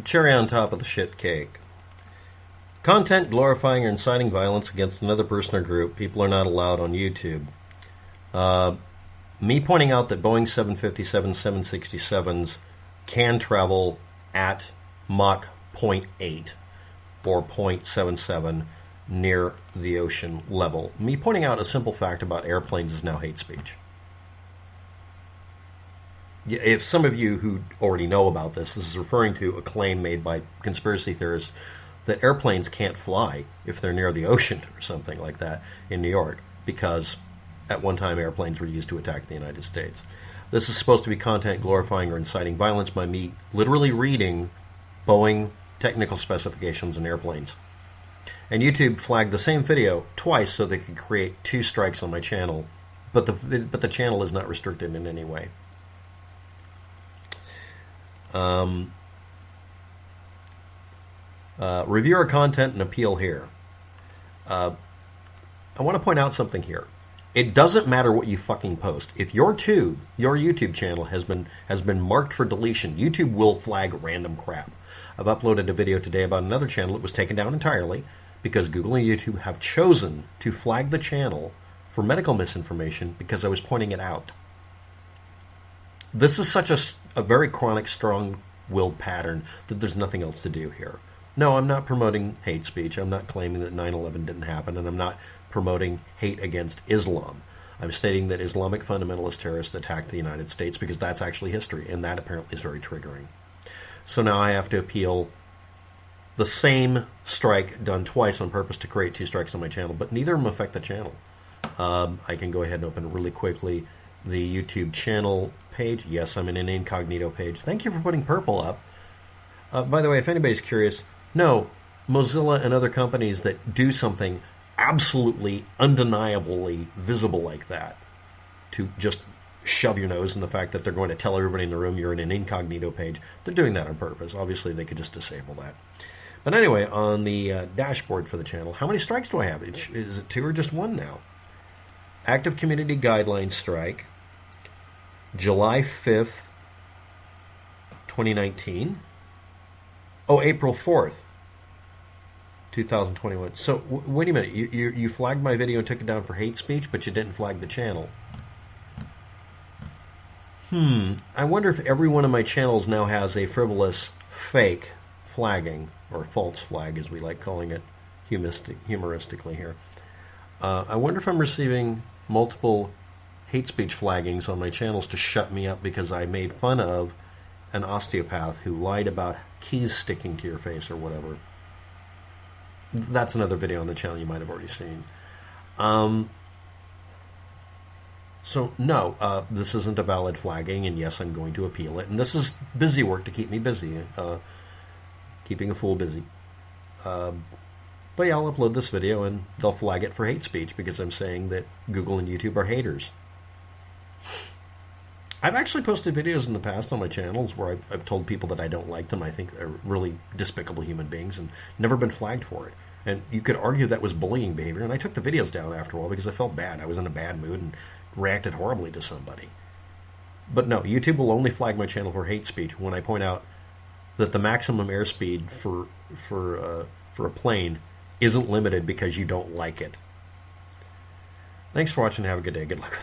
cherry on top of the shit cake. Content glorifying or inciting violence against another person or group. People are not allowed on YouTube. Me pointing out that Boeing 757, 767s can travel at Mach 0.8 or 0.77 near the ocean level. Me pointing out a simple fact about airplanes is now hate speech. If some of you who already know about this is referring to a claim made by conspiracy theorists that airplanes can't fly if they're near the ocean or something like that in New York, because at one time airplanes were used to attack the United States. This is supposed to be content glorifying or inciting violence by me literally reading Boeing technical specifications in airplanes. And YouTube flagged the same video twice so they could create 2 strikes on my channel, but the channel is not restricted in any way. Reviewer content and appeal here. I want to point out something here. It doesn't matter what you fucking post. If your YouTube channel has been marked for deletion, YouTube will flag random crap. I've uploaded a video today about another channel that was taken down entirely because Google and YouTube have chosen to flag the channel for medical misinformation because I was pointing it out. This is such a very chronic, strong-willed pattern that there's nothing else to do here. No, I'm not promoting hate speech. I'm not claiming that 9/11 didn't happen, and I'm not promoting hate against Islam. I'm stating that Islamic fundamentalist terrorists attacked the United States because that's actually history, and that apparently is very triggering. So now I have to appeal the same strike done twice on purpose to create 2 strikes on my channel, but neither of them affect the channel. I can go ahead and open really quickly the YouTube channel page. Yes, I'm in an incognito page. Thank you for putting purple up. By the way, if anybody's curious, no, Mozilla and other companies that do something absolutely undeniably visible like that, to just shove your nose in the fact that they're going to tell everybody in the room you're in an incognito page, they're doing that on purpose. Obviously, they could just disable that. But anyway, on the dashboard for the channel, how many strikes do I have? Is it 2 or just 1 now? Active Community Guidelines strike, July 5th, 2019. Oh, April 4th, 2021. So, wait a minute. You flagged my video and took it down for hate speech, but you didn't flag the channel. I wonder if every one of my channels now has a frivolous, fake flagging, or false flag, as we like calling it humoristically here. I wonder if I'm receiving multiple hate speech flaggings on my channels to shut me up because I made fun of an osteopath who lied about keys sticking to your face or whatever. That's another video on the channel you might have already seen. So, no, this isn't a valid flagging, and yes, I'm going to appeal it. And this is busy work to keep me busy, keeping a fool busy. But yeah, I'll upload this video, and they'll flag it for hate speech because I'm saying that Google and YouTube are haters. I've actually posted videos in the past on my channels where I've told people that I don't like them. I think they're really despicable human beings and never been flagged for it. And you could argue that was bullying behavior, and I took the videos down after a while because I felt bad. I was in a bad mood and reacted horribly to somebody. But no, YouTube will only flag my channel for hate speech when I point out that the maximum airspeed for a plane isn't limited because you don't like it. Thanks for watching. Have a good day. Good luck.